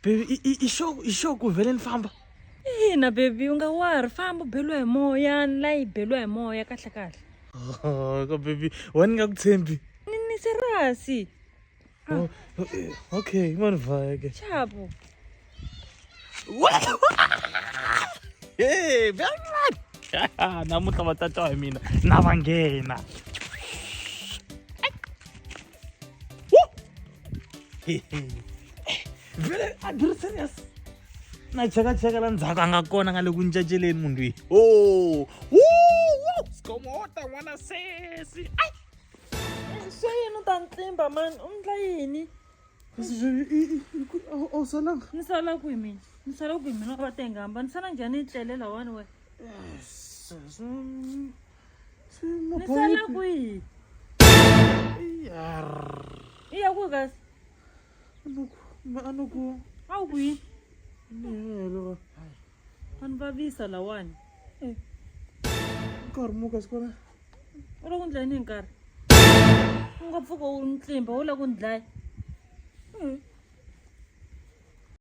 Baby, i-show ku vele ni famba. Ina baby, u nga wari famba beliwa hi moya, la yi beliwa hi moya kahle kahle. Ka baby, wena nga ku tshembi. Ni serious. Okay, mani vaya ke. Chapo. Hey, Bernard. Namuntlha va tata wa mina na va nghena. Vele a ri serious. Na cheka la ndzhaku a nga kona nga le ku ncaceleni munhu loyi. Skomota n'wana sesi. Ai. So yini u ta ni tlimba man, u ndla yini? O salanga. Ni sala kwihi mina? Ni sala kwihi mina va tengamba? Ni sala njhani ni tlele lawani we? Ni sala kwihi? I ya kwihi kasi? Anuku. A wu kwihi? Hello. Va ni vavisa lawani. Nkarhi muka sikona. U la ku ndlayini hi nkarhi? U nga pfuka u ni tlimba, u la ku ni dlaya.